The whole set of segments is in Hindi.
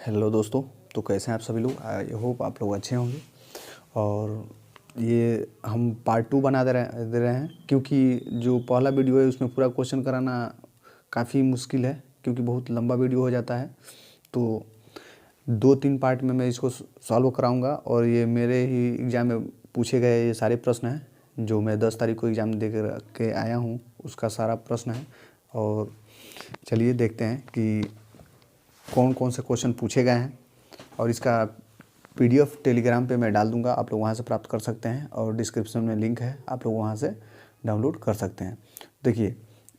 हेलो दोस्तों, तो कैसे हैं आप सभी लोग। आई होप आप लोग अच्छे होंगे। और ये हम पार्ट 2 बना दे रहे हैं क्योंकि जो पहला वीडियो है उसमें पूरा क्वेश्चन कराना काफ़ी मुश्किल है क्योंकि बहुत लंबा वीडियो हो जाता है। तो 2-3 पार्ट में मैं इसको सॉल्व कराऊंगा और ये मेरे ही एग्ज़ाम में पूछे गए ये सारे प्रश्न हैं जो मैं 10 तारीख को एग्ज़ाम दे के आया हूँ, उसका सारा प्रश्न है। और चलिए देखते हैं कि कौन कौन से क्वेश्चन पूछे गए हैं। और इसका पीडीएफ टेलीग्राम पे मैं डाल दूंगा, आप लोग वहाँ से प्राप्त कर सकते हैं और डिस्क्रिप्शन में लिंक है, आप लोग वहाँ से डाउनलोड कर सकते हैं। देखिए,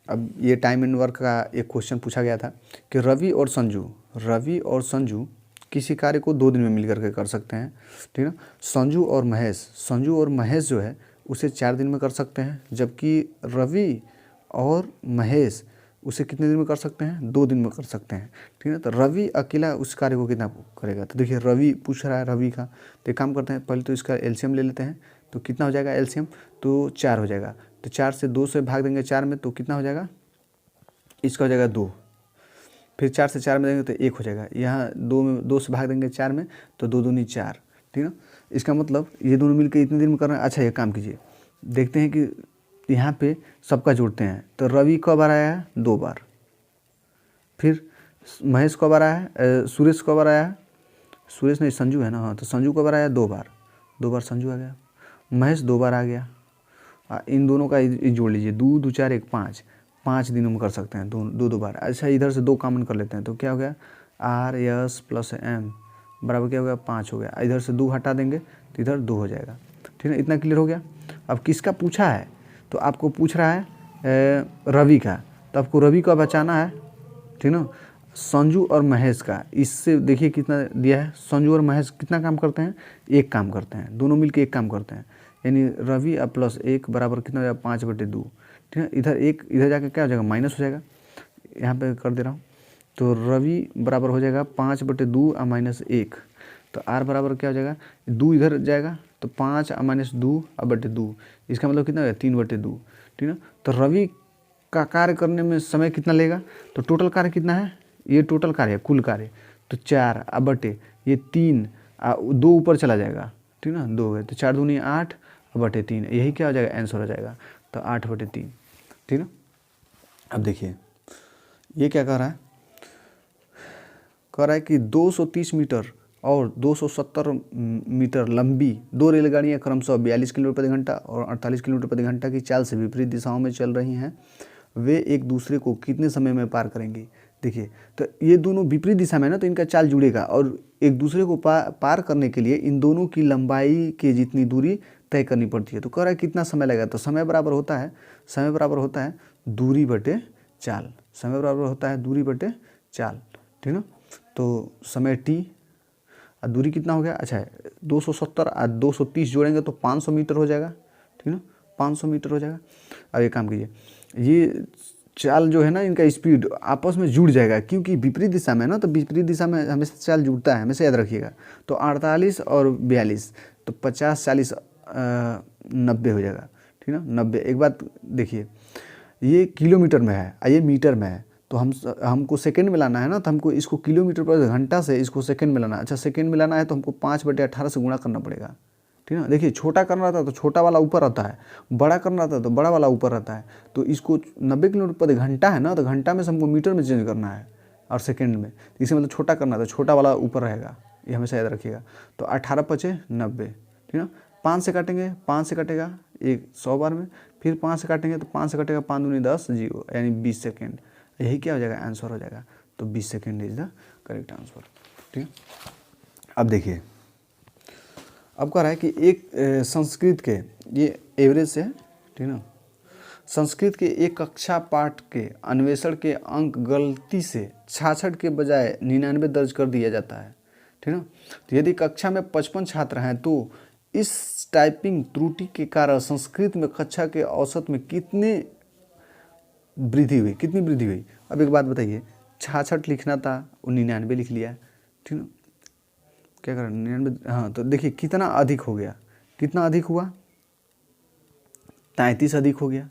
अब ये टाइम एंड वर्क का एक क्वेश्चन पूछा गया था कि रवि और संजू किसी कार्य को 2 दिन में मिल करके कर सकते हैं, ठीक है। संजू और महेश जो है उसे 4 दिन में कर सकते हैं, जबकि रवि और महेश उसे कितने दिन में कर सकते हैं, 2 दिन में कर सकते हैं, ठीक है। तो रवि अकेला उस कार्य को कितना करेगा, तो देखिए रवि पूछ रहा है रवि का, तो एक काम करते हैं, पहले तो इसका एलसीएम ले लेते हैं। तो कितना हो जाएगा एलसीएम, तो 4 हो जाएगा। तो 4 से 2 से भाग देंगे 4 में, तो कितना हो जाएगा, इसका हो जाएगा 2। फिर 4 से 4 में देंगे तो 1 हो जाएगा। यहाँ 2 से भाग देंगे 4 में, तो 2 दूनी 4, ठीक है। इसका मतलब ये दोनों मिलकर इतने दिन में कर रहे हैं। अच्छा, ये काम कीजिए, देखते हैं कि यहाँ पे सबका जोड़ते हैं। तो रवि कब बार आया है, 2 बार। फिर महेश कब बार आया है, सुरेश कब बार आया है, सुरेश नहीं संजू है ना, हाँ, तो संजू कब बार आया, 2 बार। 2 बार संजू आ गया। महेश 2 बार आ गया। इन दोनों का जोड़ लीजिए, 2 2 4 1 5 दिनों में कर सकते हैं, 2 बार। अच्छा, इधर से 2 कॉमन कर लेते हैं, तो क्या हो गया, आर एस प्लस एम बराबर क्या हो गया, 5 हो गया। इधर से 2 हटा देंगे तो इधर 2 हो जाएगा, ठीक है। इतना क्लियर हो गया। अब किसका पूछा है, तो आपको पूछ रहा है रवि का, तो आपको रवि का बचाना है, ठीक ना। संजू और महेश का, इससे देखिए कितना दिया है, संजू और महेश कितना काम करते हैं, एक काम करते हैं, दोनों मिलकर एक काम करते हैं, यानी रवि और प्लस 1 बराबर कितना हो जाएगा, 5/2, ठीक है। इधर एक, इधर जाकर क्या हो जाएगा, माइनस हो जाएगा, यहाँ पे कर दे रहा हूँ। तो रवि बराबर हो जाएगा 5/2 और -1, तो आर बराबर क्या हो जाएगा, 2 इधर जाएगा तो 5 और -2/2, इसका मतलब कितना हो गया, 3/2, ठीक है। तो रवि का कार्य करने में समय कितना लेगा, तो टोटल कार्य कितना है, ये टोटल कार्य है, कुल कार्य, तो 4 बटे ये 3, 2 ऊपर चला जाएगा, ठीक ना, 2 है, तो 4 दूनी 8 बटे 3, यही क्या हो जाएगा, आंसर हो जाएगा, तो 8/3, ठीक है। अब देखिए ये क्या कह रहा है कि 230 मीटर और 270 मीटर लंबी 2 रेलगाड़ियाँ क्रमशः 42 किलोमीटर प्रति घंटा और 48 किलोमीटर प्रति घंटा की चाल से विपरीत दिशाओं में चल रही हैं। वे एक दूसरे को कितने समय में पार करेंगी। देखिए, तो ये दोनों विपरीत दिशा में ना, तो इनका चाल जुड़ेगा और एक दूसरे को पार करने के लिए इन दोनों की लंबाई के जितनी दूरी तय करनी पड़ती है। तो कह रहा है कितना समय लगेगा, तो समय बराबर होता है दूरी बटे चाल, समय बराबर होता है दूरी बटे चाल, ठीक ना। तो समय t और दूरी कितना हो गया, अच्छा 270 और 230 जोड़ेंगे तो 500 मीटर हो जाएगा, ठीक ना, 500 मीटर हो जाएगा। अब एक काम कीजिए, ये चाल जो है ना, इनका स्पीड आपस में जुड़ जाएगा क्योंकि विपरीत दिशा में ना, तो विपरीत दिशा में हमेशा चाल जुड़ता है, हमेशा याद रखिएगा। तो 48 और 42, तो 50 40 90 हो जाएगा, ठीक ना, 90। एक बात देखिए, ये किलोमीटर में है और ये मीटर में है, तो हमको सेकंड में लाना है ना, तो हमको इसको किलोमीटर पर घंटा से इसको सेकंड में लाना है। अच्छा, सेकंड में लाना है तो हमको 5/18 से गुणा करना पड़ेगा, ठीक है ना। देखिए, छोटा करना रहता है तो छोटा वाला ऊपर रहता है, बड़ा करना रहता है तो बड़ा वाला ऊपर रहता है। तो इसको 90 किलोमीटर प्रति घंटा है ना, तो घंटा में से हमको मीटर में चेंज करना है और सेकेंड में, इसे मतलब छोटा करना है तो छोटा वाला ऊपर रहेगा, ये हमेशा याद रखिएगा। तो 18 × 90, ठीक है। 5 से काटेंगे, 5 से कटेगा 100 बार में, फिर 5 से काटेंगे तो 5 से कटेगा 5 दूनी 10 0, यानी 20 सेकेंड, यही क्या हो जाएगा, आंसर हो जाएगा। तो 20 second is the correct answer, ठीक है। अब देखिए, अब कह रहा है कि एक संस्कृत के, ये एवरेज से है, ठीक है ना, संस्कृत के एक कक्षा पाठ के अन्वेषण के अंक गलती से 66 के बजाय 99 दर्ज कर दिया जाता है, ठीक है ना। तो यदि कक्षा में 55 छात्र हैं तो इस टाइपिंग त्रुटि के कारण संस्कृत में कक्षा के औसत में कितनी वृद्धि हुई। अब एक बात बताइए, 66 लिखना था वो 99 लिख लिया, ठीक है, क्या करें 99, हाँ, तो देखिए कितना अधिक हो गया, कितना अधिक हुआ, 33 अधिक हो गया,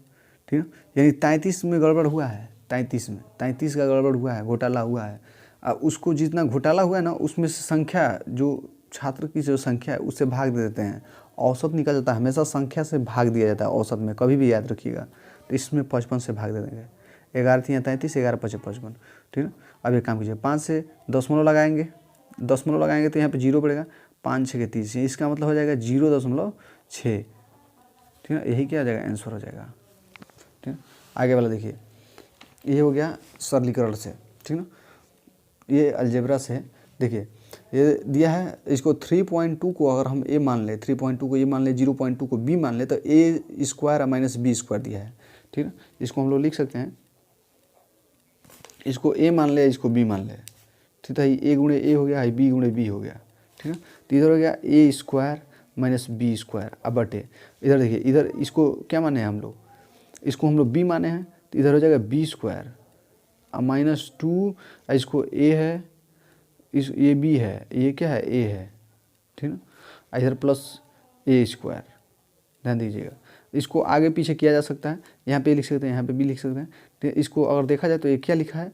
ठीक है। यानी 33 में गड़बड़ हुआ है, 33 का गड़बड़ हुआ है, घोटाला हुआ है। उसको जितना घोटाला हुआ है ना उसमें से संख्या जो छात्र की जो संख्या है उससे भाग दे देते हैं, औसत निकल जाता है। हमेशा संख्या से भाग दिया जाता है औसत में, कभी भी याद रखिएगा। तो इसमें 55 से भाग दे देंगे, 11 3 33, 11 5 55, ठीक है। अब एक काम कीजिए, 5 से दशमलव लगाएंगे, तो यहाँ पे 0 पड़ेगा, 5 6 के 30, इसका मतलब हो जाएगा 0.6, ठीक है। यही क्या हो जाएगा, आंसर हो जाएगा, ठीक है। आगे वाला देखिए, ये हो गया सरलीकरण से, ठीक है। ये अलजेब्रा से देखिए, ये दिया है, इसको 3.2 को अगर हम a मान ले, 3.2 को a मान ले, 0.2 को b मान ले, तो a square minus B square दिया है, ठीक है। इसको हम लोग लिख सकते हैं, इसको a मान ले, इसको b मान ले, ठीक है। a गुणे a हो गया, b गुणे b हो गया, ठीक है। तो इधर हो गया a square minus B square, अब बटे इधर देखिए, इधर इसको क्या माने हैं हम लोग, इसको हम लोग b माने हैं, तो इधर हो जाएगा b स्क्वायर -2, इसको a है, ये b है, ये क्या है, a है, ठीक ना। इधर प्लस a स्क्वायर, ध्यान दीजिएगा। इसको आगे पीछे किया जा सकता है, यहाँ पे लिख सकते हैं, यहाँ पे b लिख सकते हैं। तो इसको अगर देखा जाए तो ये क्या लिखा है,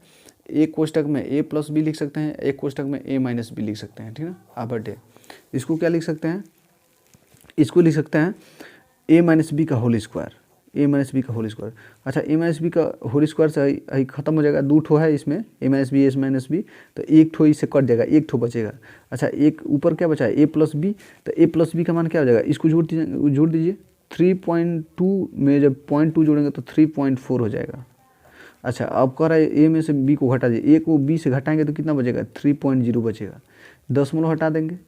एक कोष्टक में a प्लस बी लिख सकते हैं, एक कोष्टक में a माइनस बी लिख सकते हैं, ठीक है। अब बटे इसको क्या लिख सकते हैं, इसको लिख सकते हैं a माइनस बी का whole square, a minus B का होल स्क्वायर। अच्छा, a माइनस बी का होल स्क्वायर से खत्म हो जाएगा, 2 ठो है इसमें, a माइनस बी, तो एक ठो इससे कट जाएगा, एक ठो बचेगा। अच्छा, एक ऊपर क्या बचा है, a प्लस बी, तो a प्लस बी का मान क्या हो जाएगा, इसको जोड़ दीजिए 3.2 में जब 0.2 जोड़ेंगे तो 3.4 हो जाएगा। अच्छा, अब कह रहा है a में से b को घटा दीजिए, a को b से घटाएंगे तो कितना बचेगा, 3.0 बचेगा। दशमलव हटा देंगे,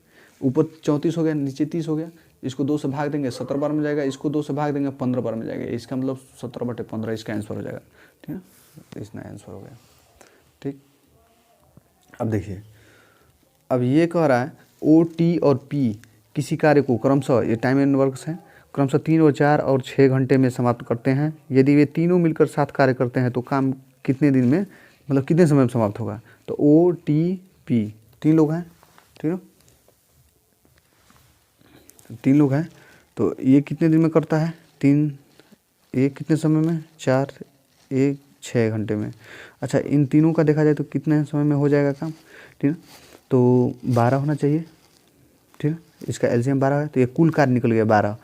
ऊपर 34 हो गया, नीचे 30 हो गया, इसको 2 से भाग देंगे 17 बार में जाएगा, इसको 2 से भाग देंगे 15 बार में जाएगा, इसका मतलब 17/15 इसका आंसर हो जाएगा, ठीक है। तो इसका आंसर हो गया, ठीक। अब देखिए, अब ये कह रहा है ओ टी और पी किसी कार्य को क्रमशः, ये टाइम एंड वर्क्स हैं, क्रमशः 3 और 4 और 6 घंटे में समाप्त करते हैं। यदि वे तीनों मिलकर साथ कार्य करते हैं तो काम कितने दिन में, मतलब कितने समय में समाप्त होगा। तो ओ टी पी 3 लोग हैं, ठीक है, 3 लोग हैं, तो ये कितने दिन में करता है, 3, एक कितने समय में, 4, 1 6 घंटे में। अच्छा, इन तीनों का देखा जाए तो कितने समय में हो जाएगा काम, ठीक है। तो 12 होना चाहिए, ठीक है, इसका एलसीएम 12 है, तो ये कुल कार्य निकल गया 12।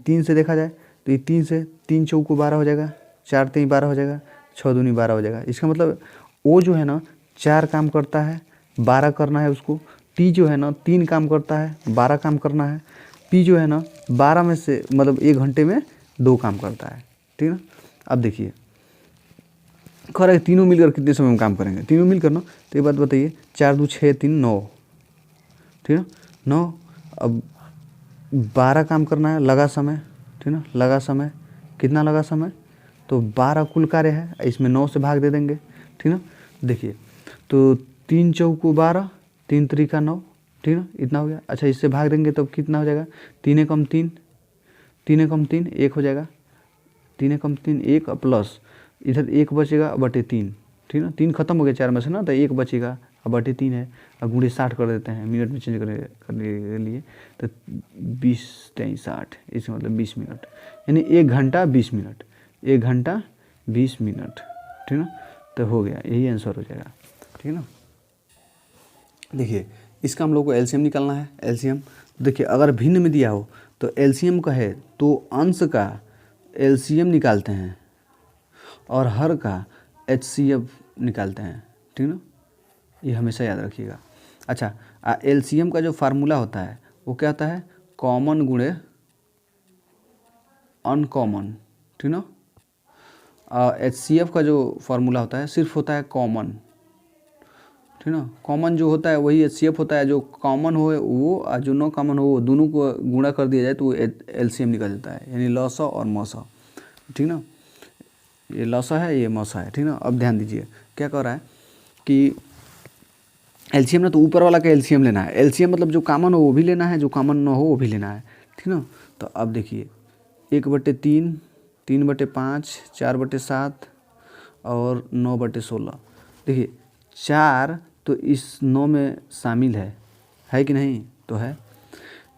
3 से देखा जाए तो ये 3 से 3 चौको 12 हो जाएगा, 4 3 12 हो जाएगा, 6 दूनी 12 हो जाएगा। इसका मतलब वो जो है ना 4 काम करता है, 12 करना है उसको। टी जो है ना 3 काम करता है, 12 काम करना है। पी जो है ना 12 में से मतलब 1 घंटे में 2 काम करता है, ठीक है ना। अब देखिए, कह रहा है तीनों मिलकर कितने समय में काम करेंगे, तीनों मिलकर ना, तो ये बात बताइए, 4 2 6 3 9, ठीक है, 9। अब 12 काम करना है, लगा समय, ठीक है, लगा समय, कितना लगा समय, तो 12 कुल कार्य है, इसमें 9 से भाग दे देंगे, ठीक है। देखिए, तो 3 चौको 12, 3 त्रिका 9, ठीक है, इतना हो गया। अच्छा, इससे भाग देंगे तो कितना हो जाएगा, 3 एकम 3, 3 एकम 3 1 हो जाएगा, 3 एकम 3 1 प्लस इधर 1 बचेगा बटे 3, ठीक है। 3 खत्म हो गया 4 में से ना, तो 1 बचेगा, अब बटे 3 है, अब गुणे 60 कर देते हैं, मिनट में चेंज करने के लिए, तो 20 3 60, इसका मतलब 20 मिनट, यानी 1 घंटा 20 मिनट, 1 घंटा 20 मिनट, ठीक है ना। तो हो गया, यही आंसर हो जाएगा, ठीक है ना। देखिए, इसका हम लोग को एलसीएम निकालना है। एलसीएम देखिए, अगर भिन्न में दिया हो तो एलसीएम कहे तो अंश का एलसीएम निकालते हैं और हर का एचसीएफ निकालते हैं, ठीक ना, ये हमेशा याद रखिएगा। अच्छा, एलसीएम का जो फार्मूला होता है वो क्या होता है, कॉमन गुणे अनकॉमन, ठीक ना। एचसीएफ का जो फार्मूला होता है सिर्फ होता है कॉमन, ठीक ना। कॉमन जो होता है वही एचसीएफ होता है, जो कॉमन हो वो और जो नो कॉमन हो वो दोनों को गुणा कर दिया जाए तो एलसीएम निकल जाता है, यानी लॉसा और मौसा, ठीक ना। ये लॉसा है, ये मौसा है, ठीक ना। अब ध्यान दीजिए, क्या कह रहा है कि एलसीएम ना, तो ऊपर वाला का एलसीएम लेना है। एलसीएम मतलब जो कॉमन हो वो भी लेना है, जो कॉमन ना हो वो भी लेना है, ठीक ना। तो अब देखिए, 1/3, 3/5, 4/7 और 9/16। देखिए, 4 तो इस 9 में शामिल है कि नहीं, तो है,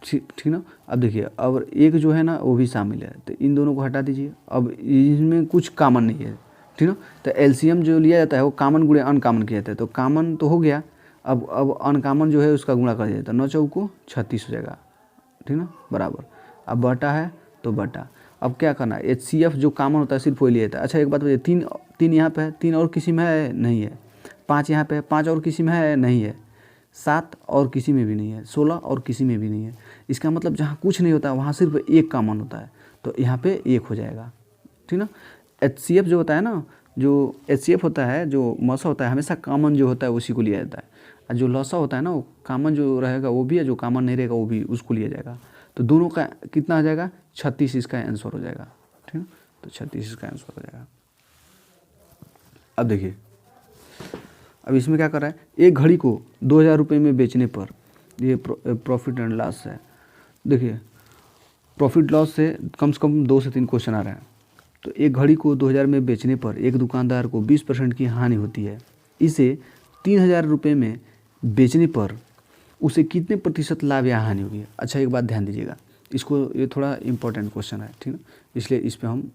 ठीक ना। अब देखिए, अब 1 जो है ना वो भी शामिल है, तो इन दोनों को हटा दीजिए। अब इसमें कुछ कॉमन नहीं है, ठीक ना। तो एलसीएम जो लिया जाता है वो कॉमन गुणे अनकॉमन किया जाता है। तो कॉमन तो हो गया, अब अनकॉमन जो है उसका गुणा कर दिया जाता है। 9 चौको 36 हो जाएगा, ठीक ना, बराबर। अब बटा है तो बटा। अब क्या करना है, HCF जो कॉमन होता है सिर्फ वही लिया जाता है। अच्छा एक बात बताइए, 3 यहाँ पे है, 3 और किसी में है नहीं है। 5 यहाँ पे है, 5 और किसी में है नहीं है। 7 और किसी में भी नहीं है। 16 और किसी में भी नहीं है। इसका मतलब जहाँ कुछ नहीं होता है वहाँ सिर्फ एक कॉमन होता है, तो यहाँ पे 1 हो जाएगा, ठीक ना। HCF जो होता है ना, जो HCF होता है, जो मसा होता है, हमेशा कॉमन जो होता है उसी को लिया जाता है। और जो लसा होता है ना, वो कॉमन जो रहेगा वो भी है, जो कॉमन नहीं रहेगा वो भी, उसको लिया जाएगा। तो दोनों का कितना आ जाएगा, 36 इसका आंसर हो जाएगा, ठीक है। तो 36 इसका आंसर हो जाएगा। अब देखिए, अब इसमें क्या कर रहा है, एक घड़ी को 2000 रुपये में बेचने पर, ये प्रॉफिट एंड लॉस है। देखिए प्रॉफिट लॉस से कम 2 से 3 क्वेश्चन आ रहे हैं। तो एक घड़ी को 2000 में बेचने पर एक दुकानदार को 20% की हानि होती है। इसे 3000 रुपये में बेचने पर उसे कितने प्रतिशत लाभ या हानि होगी। अच्छा एक बात ध्यान दीजिएगा, इसको, ये थोड़ा इंपॉर्टेंट क्वेश्चन है, ठीक ना, इसलिए इस पर हम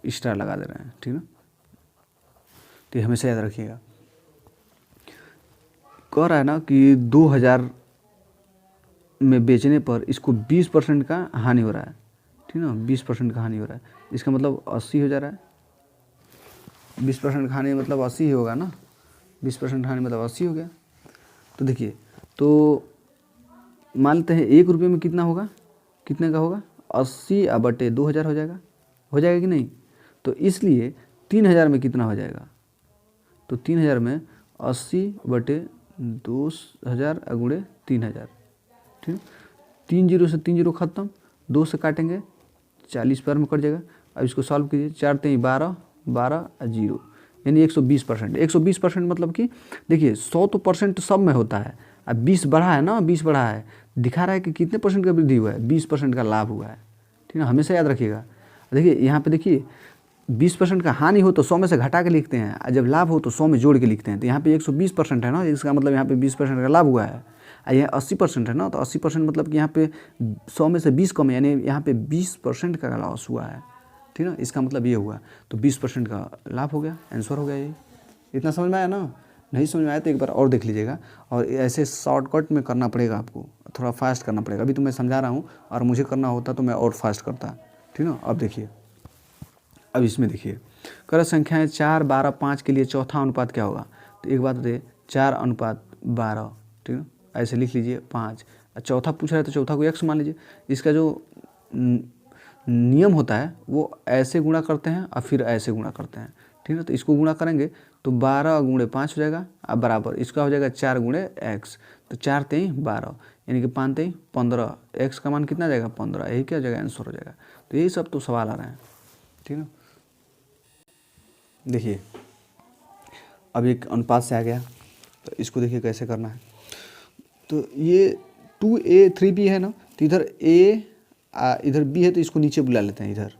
स्टार लगा दे रहे हैं, ठीक ना। तो हमेशा याद रखिएगा, कह रहा है ना कि 2000 में बेचने पर इसको 20% का हानि हो रहा है, ठीक ना, 20% का हानि हो रहा है। इसका मतलब 80 हो जा रहा है। 20% हानि मतलब 80 ही होगा ना, 20% हानि मतलब 80 हो गया। तो देखिए, तो मान लेते हैं 1 रुपये में कितना होगा, कितने का होगा, 80 बटे 2000 हो जाएगा कि नहीं। तो इसलिए 3000 में कितना हो जाएगा, तो 3000 में 80 बटे 2000 गुणे 3000, ठीक है। 3 जीरो से 3 जीरो खत्म, 2 से काटेंगे 40 पर में कट जाएगा। अब इसको सॉल्व कीजिए, 4 3 12 12 0, यानी 120%। 120% मतलब कि देखिए 100 तो परसेंट सब में होता है, अब 20 बढ़ा है ना, 20 बढ़ा है, दिखा रहा है कि कितने परसेंट का वृद्धि हुआ है, 20% का लाभ हुआ है, ठीक है। हमेशा याद रखिएगा। देखिए यहाँ पे देखिए 20% का हानि हो तो 100 में से घटा के लिखते हैं, और जब लाभ हो तो 100 में जोड़ के लिखते हैं। तो यहाँ पे 120% है ना, इसका मतलब यहाँ पे 20% का लाभ हुआ है। यह 80% है ना, तो 80% मतलब कि यहाँ पे 100 में से 20 कम है, यानी यहाँ पे 20% का लॉस हुआ है, ठीक है ना। इसका मतलब ये हुआ, तो 20% का लाभ हो गया, आंसर हो गया ये। इतना समझ में आया ना, नहीं समझ में आया तो एक बार और देख लीजिएगा। और ऐसे शॉर्टकट में करना पड़ेगा आपको, थोड़ा फास्ट करना पड़ेगा। अभी तो मैं समझा रहा हूँ, और मुझे करना होता तो मैं और फास्ट करता, ठीक है ना। अब देखिए, अब इसमें देखिए, कर संख्याएँ 4 12 5 के लिए चौथा अनुपात क्या होगा। तो एक बात बताइए, 4:12, ठीक है, ऐसे लिख लीजिए 5। चौथा पूछ रहा है तो चौथा को x मान लीजिए। इसका जो नियम होता है वो ऐसे गुणा करते हैं और फिर ऐसे गुणा करते हैं, ठीक है। तो इसको गुणा करेंगे तो 12 गुणे 5 हो जाएगा, अब बराबर इसका हो जाएगा 4 गुणे x। तो 4 3 12, यानी कि 5 3 15, x का मान कितना आ जाएगा 15, यही क्या हो जाएगा, आंसर हो जाएगा। तो यही सब तो सवाल आ रहे हैं, ठीक है। देखिए अब एक अनुपात से आ गया, तो इसको देखिए कैसे करना है। तो ये 2a 3b है ना, तो इधर a इधर b है, तो इसको नीचे बुला लेते हैं इधर,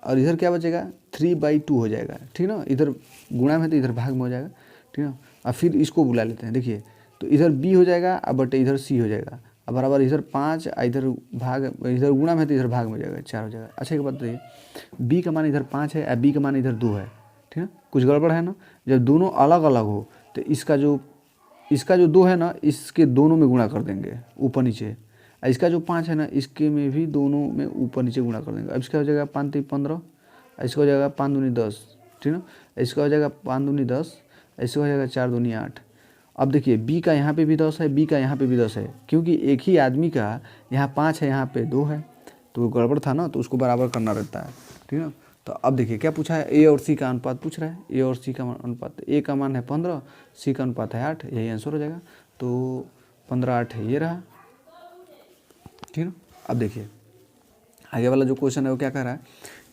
और इधर क्या बचेगा 3/2 हो जाएगा, ठीक ना। इधर गुणा में तो इधर भाग में हो जाएगा, ठीक ना। और फिर इसको बुला लेते हैं, देखिए तो इधर b हो जाएगा, अब बटे इधर c हो जाएगा, अब बराबर इधर 5, इधर भाग, इधर गुणा में तो इधर भाग में हो जाएगा, 4 हो जाएगा। अच्छा एक बात बताइए, b का मान इधर 5 है और b का मान इधर 2 है, ठीक है। कुछ गड़बड़ है ना, जब दोनों अलग अलग हो तो इसका जो 2 है ना, इसके दोनों में गुणा कर देंगे ऊपर नीचे। इसका जो 5 है ना, इसके में भी दोनों में ऊपर नीचे गुणा कर देंगे। अब इसका हो जाएगा 5 3 15, इसका हो जाएगा 5 दूनी 10, ठीक ना। इसका हो जाएगा 5 दूनी 10, इसका हो जाएगा 4 दूनी 8। अब देखिए b का यहाँ पे भी 10 है, b का यहाँ पे भी 10 है, क्योंकि एक ही आदमी का यहाँ 5 है, यहाँ पे 2 है, तो गड़बड़ था ना, तो उसको बराबर करना रहता है, ठीक है। तो अब देखिए क्या पूछा है, a और c का अनुपात पूछ रहा है। a और c का अनुपात, a का मान है 15, c का अनुपात है 8, यही आंसर हो जाएगा। तो 15 8 है, ये रहा, ठीक है। अब देखिए आगे वाला जो क्वेश्चन है वो क्या कह रहा है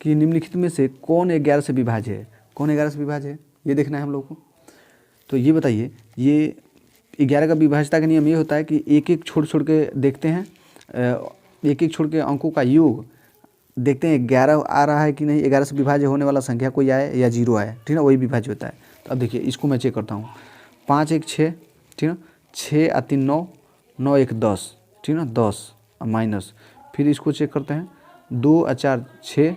कि निम्नलिखित में से कौन 11 से विभाज्य है, कौन 11 से विभाज्य है, ये देखना है हम लोग को। तो ये बताइए, ये 11 का विभाज्यता का नियम ये होता है कि एक एक छोड़ के देखते हैं, एक एक छोड़ के अंकों का योग देखते हैं 11 आ रहा है कि नहीं, 11 से विभाज्य होने वाला संख्या कोई आए या 0 आए, ठीक है, वही विभाज्य होता है। तो अब देखिए इसको मैं चेक करता हूँ, 5 1 6, ठीक है, 6 और 3 9, 9 1 10, ठीक है ना, 10 माइनस, फिर इसको चेक करते हैं 2 और 4 6,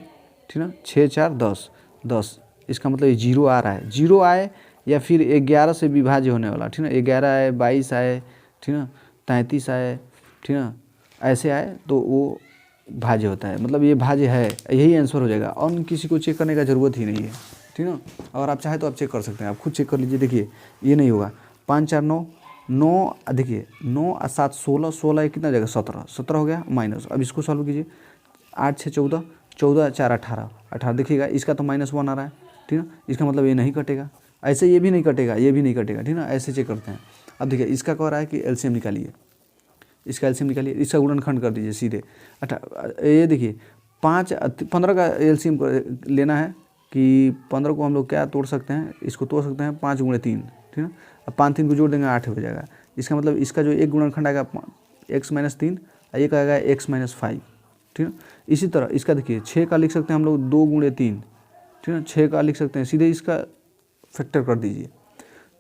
ठीक है ना, 6 4 10 10, इसका मतलब ये 0 आ रहा है, 0 आए या फिर 11 से विभाज्य होने वाला, ठीक ना, 11 आए, 22 आए, ठीक ना, 33 आए, ठीक ना, ऐसे आए तो वो भाज्य होता है, मतलब ये भाज्य है, यही आंसर हो जाएगा और किसी को चेक करने का ज़रूरत ही नहीं है, ठीक ना। और आप चाहे तो आप चेक कर सकते हैं, आप खुद चेक कर लीजिए। देखिए ये नहीं होगा, 5 4 9 9, देखिए 9 और 7 16, 16 कितना हो जाएगा 17, 17 हो गया माइनस। अब इसको सॉल्व कीजिए, 8 6 14, 14 4 18, 18 देखिएगा इसका तो -1 आ रहा है, ठीक ना, इसका मतलब ये नहीं कटेगा, ऐसे ये भी नहीं कटेगा, ये भी नहीं कटेगा, ठीक ना, ऐसे चेक करते हैं। अब देखिए इसका कह रहा है कि एलसीएम निकालिए, इसका एलसीएम निकालिए, इसका गुणनखंड कर दीजिए सीधे। ये देखिए 5 15 का एलसीएम लेना है कि 15 को हम लोग क्या तोड़ सकते हैं, इसको तोड़ सकते हैं 5 × 3, ठीक ना। अब 5 3 को जोड़ देंगे 8 हो जाएगा। इसका मतलब इसका जो एक गुणनखंड आएगा x - 3 और एक आएगा x - 5, ठीक है। इसी तरह इसका देखिए 6 का लिख सकते हैं हम लोग 2 × 3, ठीक है, 6 का लिख सकते हैं, सीधे इसका फैक्टर कर दीजिए,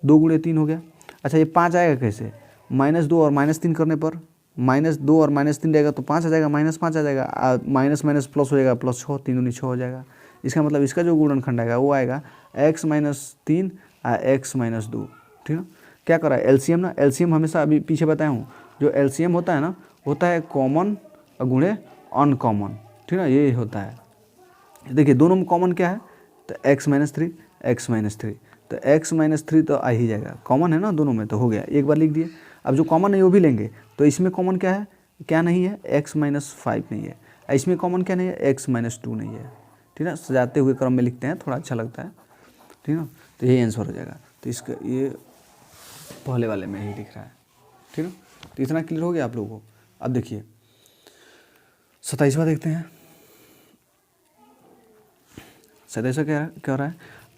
2 × 3 हो गया। अच्छा ये 5 आएगा कैसे, -2 और -3 करने पर, -2 और -3 रहेगा तो 5 आ जाएगा, -5 आ जाएगा, माइनस माइनस प्लस हो जाएगा, +6, 3 दूनी 6 हो जाएगा। इसका मतलब इसका जो गुणनखंड आएगा वो आएगा x - 3 और x - 2, ठीक है। क्या करा है एलसीएम ना, एलसीएम हमेशा अभी पीछे बताया हूँ, जो एलसीएम होता है ना, होता है कॉमन गुणे अनकॉमन, ठीक है, ये होता है। देखिए दोनों में कॉमन क्या है, तो x - 3 x - 3, तो x - 3 तो आ ही जाएगा, कॉमन है ना दोनों में, तो हो गया, एक बार लिख दिए। अब जो कॉमन है वो भी लेंगे, तो इसमें कॉमन क्या है, क्या नहीं है, x - 5 नहीं है, इसमें कॉमन क्या नहीं है, x - 2 नहीं है, ठीक है। सजाते हुए क्रम में लिखते हैं, थोड़ा अच्छा लगता है, ठीक है, तो यही आंसर हो जाएगा। तो इसका ये पहले वाले में ही दिख रहा है, ठीक है। तो इतना क्लियर हो गया आप लोगों को। अब देखिए 27वां देखते हैं। 27वां क्या हो रहा है,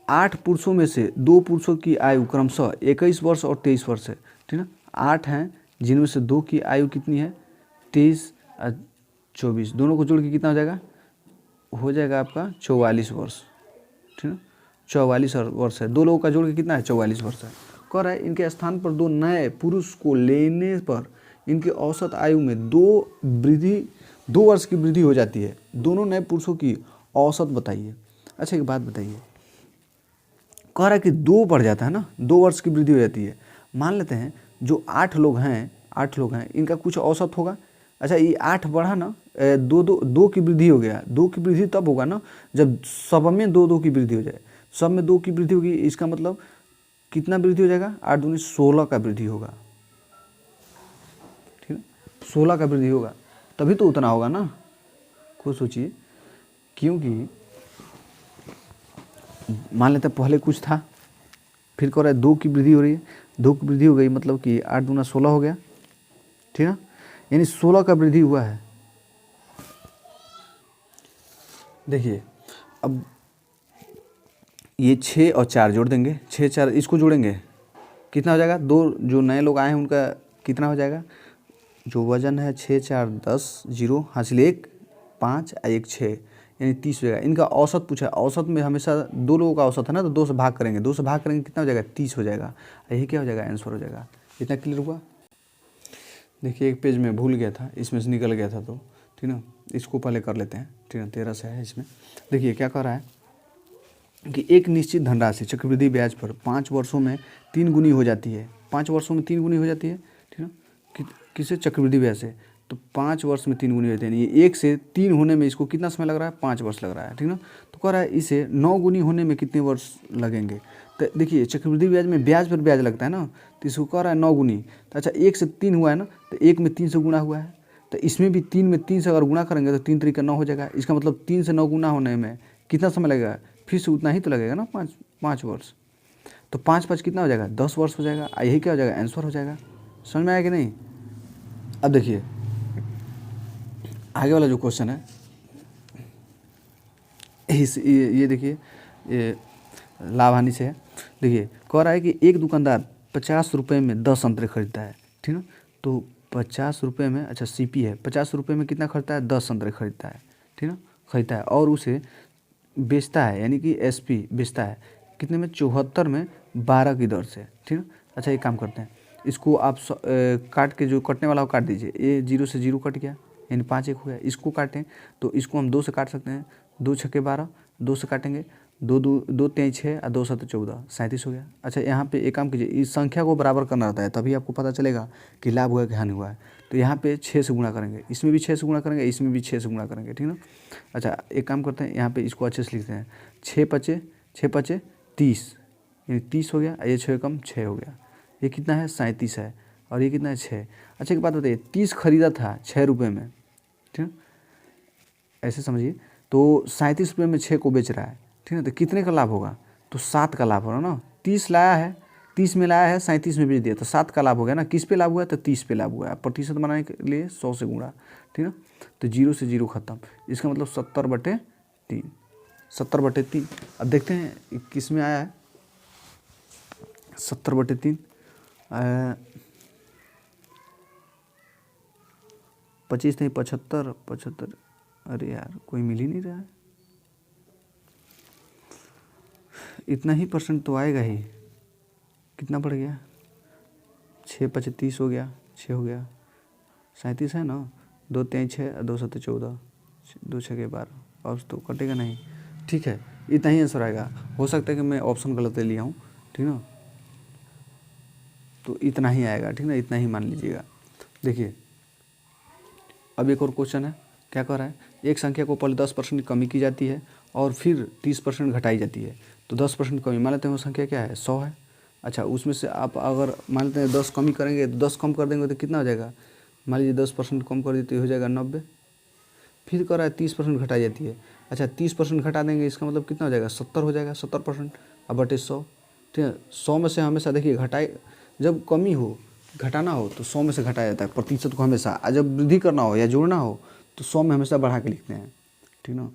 8 पुरुषों में से 2 पुरुषों की आयु क्रमशः 21 वर्ष और 23 वर्ष है, ठीक है। 8 हैं जिनमें से 2 की आयु कितनी है, 23 और 24, दोनों को जोड़ के कितना हो जाएगा, हो जाएगा आपका 44 वर्ष, ठीक है। 44 वर्ष है, 2 लोगों का जोड़ के कितना है, 44 वर्ष है। कह रहा है इनके स्थान पर 2 नए पुरुष को लेने पर इनकी औसत आयु में 2 वर्ष की वृद्धि हो जाती है। दोनों नए पुरुषों की औसत बताइए। अच्छा एक बात बताइए, कह रहा है कि 2 बढ़ जाता है ना, 2 वर्ष की वृद्धि हो जाती है। मान लेते हैं जो 8 लोग हैं इनका कुछ औसत होगा। अच्छा ये 8 बढ़ा ना, 2 की वृद्धि हो गया, 2 की वृद्धि तब होगा ना जब सब में 2 की वृद्धि हो जाए, सब में 2 की वृद्धि होगी, इसका मतलब कितना वृद्धि हो जाएगा, 8 दूनी 16 का वृद्धि होगा, ठीक है, 16 का वृद्धि होगा, तभी तो उतना होगा ना। खुद सोचिए, क्योंकि मान लेते हैं पहले कुछ था, फिर कह रहा है 2 की वृद्धि हो रही है, 2 की वृद्धि हो गई मतलब कि 8 दूना 16 हो गया, ठीक है, यानी 16 का वृद्धि हुआ है। देखिए अब ये 6 और 4 जोड़ देंगे, 6 4 इसको जोड़ेंगे कितना हो जाएगा, 2 जो नए लोग आए हैं उनका कितना हो जाएगा, जो वजन है 6 4 10, 0 हासिल 1 5 और 1 6, यानी 30 हो जाएगा। इनका औसत पूछा है, औसत में हमेशा 2 लोगों का औसत है ना, तो 2 से भाग करेंगे, 2 से भाग करेंगे कितना हो जाएगा, 30 हो जाएगा। यही क्या हो जाएगा, आंसर हो जाएगा। इतना क्लियर हुआ। देखिए एक पेज में भूल गया था, इसमें से निकल गया था, तो ठीक ना, इसको पहले कर लेते हैं, ठीक है, 13 से है इसमें। देखिए क्या कह रहा है कि एक निश्चित धनराशि चक्रवृद्धि ब्याज पर 5 वर्षों में 3 गुनी हो जाती है, 5 वर्षों में 3 गुनी हो जाती है, ठीक है, किसे, चक्रवृद्धि ब्याज से, तो 5 वर्ष में 3 गुनी हो जाती है, ये 1 से 3 होने में इसको कितना समय लग रहा है, 5 वर्ष लग रहा है, ठीक ना। तो कह रहा है इसे 9 गुनी होने में कितने वर्ष लगेंगे। तो देखिए चक्रवृद्धि ब्याज में ब्याज पर ब्याज लगता है ना, तो इसको कह रहा है 9 गुनी। तो अच्छा 1 से 3 हुआ है ना, तो 1 में 3 से गुणा हुआ है, तो इसमें भी 3 में 3 से अगर गुणा करेंगे तो 3 3 का 9 हो जाएगा। इसका मतलब 3 से 9 गुना होने में कितना समय लगेगा, फिर से उतना ही तो लगेगा ना, 5 वर्ष। तो 5 5 कितना हो जाएगा, 10 वर्ष हो जाएगा। यही क्या हो जाएगा, आंसर हो जाएगा। समझ में आया कि नहीं। अब देखिए आगे वाला जो क्वेश्चन है ये देखिए, ये लाभ हानि से है। देखिए कह रहा है कि एक दुकानदार 50 रुपये में 10 संतरे खरीदता है, ठीक ना, तो 50 रुपये में, अच्छा सीपी है, 50 रुपये में कितना खरीदता है, 10 संतरे खरीदता है, ठीक ना, खरीदता है, और उसे बेचता है, यानी कि एसपी बेचता है कितने में, 74 में 12 की दर से, ठीक है। अच्छा ये काम करते हैं, इसको आप काट के, जो कटने वाला वो काट दीजिए, ये 0 से 0 कट गया, यानी 5 1 हो गया। इसको काटें तो इसको हम 2 से काट सकते हैं, 2 छक्के 12, 2 से काटेंगे दो तेईस 6 और 2 7 14 37 हो गया। अच्छा यहाँ पे एक काम कीजिए, इस संख्या को बराबर करना रहता है, तभी आपको पता चलेगा कि लाभ हुआ कि हानि हुआ है। तो यहाँ पे 6 से गुणा करेंगे, इसमें भी 6 से गुणा करेंगे, इसमें भी 6 से गुणा करेंगे, ठीक ना। अच्छा एक काम करते हैं, यहाँ पे इसको अच्छे से लिखते हैं, 6 पचे 30, यानी 30 हो गया, ये 6 कम 6 हो गया, ये कितना है 37 है, और ये कितना है 6। अच्छा एक बात बताइए, 30 खरीदा था 6 रुपये में, ठीक है, ऐसे समझिए, तो 37 रुपये में 6 को बेच रहा है, ठीक है, तो कितने का लाभ होगा, तो 7 का लाभ हो रहा ना। 30 लाया है, 30 में लाया है, 37 में बेच दिया, तो 7 का लाभ हो गया ना। किस पे लाभ हुआ है, तो 30 पे लाभ हुआ है। प्रतिशत बनाने के लिए 100 से गुणा, ठीक ना, तो 0 से 0 खत्म, इसका मतलब 70/3, 70/3। अब देखते हैं किस में आया है 70/3, 25 नहीं 75, अरे यार कोई मिल ही नहीं रहा है, इतना ही परसेंट तो आएगा ही। कितना बढ़ गया, 6 5 30 हो गया, 6 हो गया, 37 है ना, 2 3 6 2 7 14, 2 6 12, अब तो कटेगा नहीं, ठीक है, इतना ही आंसर आएगा। हो सकता है कि मैं ऑप्शन गलत ले लिया हूँ, ठीक ना, तो इतना ही आएगा, ठीक ना, इतना ही मान लीजिएगा। देखिए अब एक और क्वेश्चन है, क्या कह रहा है, एक संख्या को पहले 10% की कमी की जाती है और फिर 30% घटाई जाती है, तो 10% कमी, मान लेते हैं वो संख्या क्या है 100 है। अच्छा उसमें से आप अगर मान लेते हैं 10 कमी करेंगे, 10 कम कर देंगे तो कितना हो जाएगा, मान लीजिए 10% कम कर देते हो जाएगा 90, फिर कह रहा है 30% घटाई जाती है। अच्छा 30% घटा देंगे, इसका मतलब कितना हो जाएगा 70 हो जाएगा, 70% अब बटे 100, ठीक है। 100 में से हमेशा देखिए घटाए, जब कमी हो घटाना हो तो 100 में से घटाया जाता है प्रतिशत को हमेशा, और जब वृद्धि करना हो या जोड़ना हो तो 100 में हमेशा बढ़ा के लिखते हैं, ठीक ना।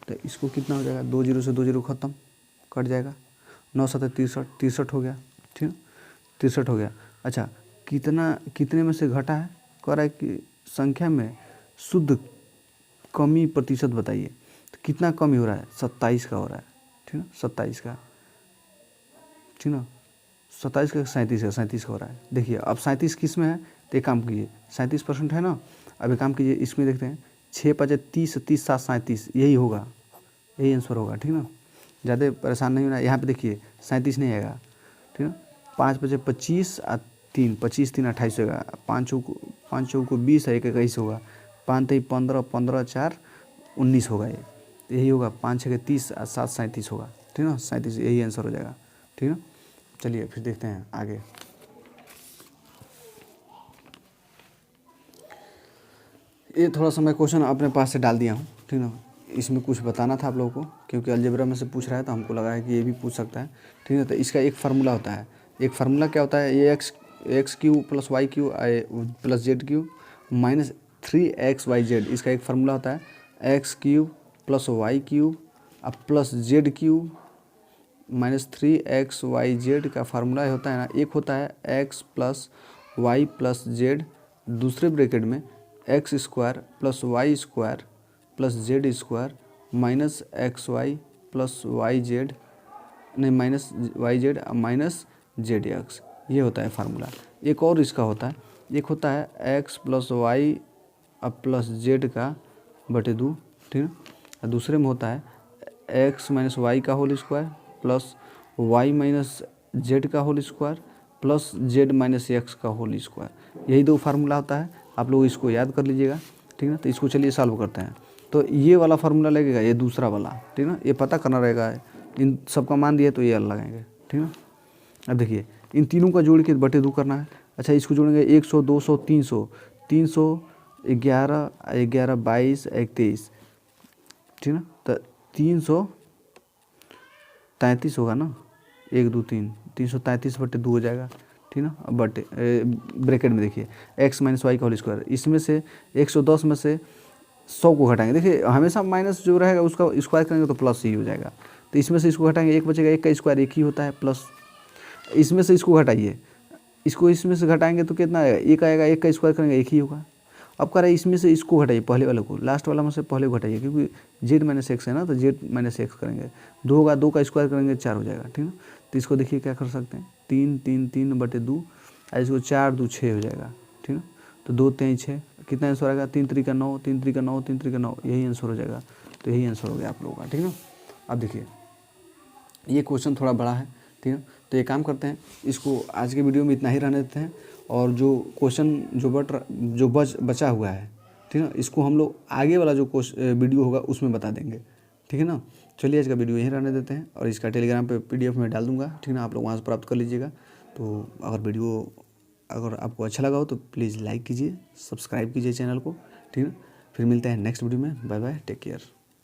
तो इसको कितना हो जाएगा, 2 0 से 2 0 खत्म, कट जाएगा, 9 7 63, 63 हो गया, ठीक है, 63 हो गया। अच्छा कितने में से घटा है, कह रहा है कि संख्या में शुद्ध कमी प्रतिशत बताइए, तो कितना कमी हो रहा है, 27 का हो रहा है, ठीक ना, 27 का, ठीक ना, 27 का 37 का, 37 का हो रहा है। देखिए अब 37 किस में है, तो एक काम कीजिए, 37% है ना, अब एक काम कीजिए इसमें देखते हैं, 6 5 30 30 7 37, यही होगा, यही आंसर होगा, ठीक ना, ज़्यादा परेशान नहीं होना। यहाँ पे देखिए 37 नहीं आएगा, ठीक है, 5 5 25 और 3 25 3 28 होगा, 5 चौको 20 है, 1 21 होगा, 5 3 15 15 4 19 होगा, ये यही होगा, 5 6 30 और 7 37 होगा, ठीक ना, 37 यही आंसर हो जाएगा, ठीक ना। चलिए फिर देखते हैं आगे। ये थोड़ा सा मैं क्वेश्चन अपने पास से डाल दिया हूँ, ठीक ना, इसमें कुछ बताना था आप लोगों को, क्योंकि अलजेब्रा में से पूछ रहा है तो हमको लगा है कि ये भी पूछ सकता है, ठीक है। तो इसका एक फार्मूला होता है, एक फार्मूला क्या होता है, ये x cube plus y cube plus z cube minus 3xyz, इसका एक फार्मूला होता है, x cube plus y cube plus z cube minus 3xyz का फार्मूला होता है ना, एक होता है x plus Y plus z, दूसरे ब्रैकेट में x square plus y square plus z square minus x y plus y z, नहीं minus y z minus z x, ये होता है फार्मूला। एक और इसका होता है, एक होता है x plus Y plus Z का बटे 2, ठीक है, और दूसरे में होता है एक्स माइनस वाई का whole square plus y minus z का whole square plus z minus x का होल स्क्वायर, यही दो फार्मूला होता है, आप लोग इसको याद कर लीजिएगा, ठीक है। तो इसको चलिए सॉल्व करते हैं, तो ये वाला फार्मूला लगेगा, ये दूसरा वाला, ठीक है, ये पता करना रहेगा, इन सबका मान दिया तो ये अलग लगाएंगे, ठीक है। अब देखिए इन तीनों का जोड़ के बटे 2 करना है। अच्छा इसको जोड़ेंगे 100 200 300, 311 11 22 23, ठीक है, तो 333 होगा ना, 1 2 3 333 बटे 2 हो जाएगा, ठीक ना। अब बटे ब्रैकेट में देखिए एक्स माइनस वाई का होल स्क्वायर, इसमें से 110 में से 100 को घटाएंगे, देखिए हमेशा माइनस जो रहेगा उसका स्क्वायर करेंगे तो प्लस ही हो जाएगा, तो इसमें से इसको घटाएंगे, एक बचेगा, एक का स्क्वायर एक ही होता है प्लस, इसमें से इसको घटाइए, इसको इसमें से घटाएंगे तो कितना आएगा, एक आएगा, एक का स्क्वायर करेंगे एक ही होगा। अब कह रहा है इसमें से इसको घटाइए, पहले वाले को, लास्ट वाला में से पहले को घटाइए, क्योंकि जेड माइनस एक्स है ना, तो जेड माइनस एक्स करेंगे, 2 होगा, 2 का स्क्वायर करेंगे 4 हो जाएगा, ठीक है। तो इसको देखिए क्या कर सकते हैं, 3 3 3 बटे 2, और इसको 4 2 6 हो जाएगा, ठीक है। तो 2 3 6 कितना आंसर आएगा, 3 3 का 9 3 3 का 9 3 3 का 9, यही आंसर हो जाएगा, तो यही आंसर हो गया आप लोगों का, ठीक है। अब देखिए ये क्वेश्चन थोड़ा बड़ा है, ठीक है। तो एक काम करते हैं, इसको आज के वीडियो में इतना ही रहने देते हैं, और जो क्वेश्चन जो बचा हुआ है, ठीक है ना, इसको हम लोग आगे वाला जो वीडियो होगा उसमें बता देंगे, ठीक है ना। चलिए आज का वीडियो यहीं रहने देते हैं, और इसका टेलीग्राम पे PDF में डाल दूंगा, ठीक है ना, आप लोग वहाँ से प्राप्त कर लीजिएगा। तो अगर आपको अच्छा लगा हो तो प्लीज़ लाइक कीजिए, सब्सक्राइब कीजिए चैनल को, ठीक है ना। फिर मिलते हैं नेक्स्ट वीडियो में, बाय बाय, टेक केयर।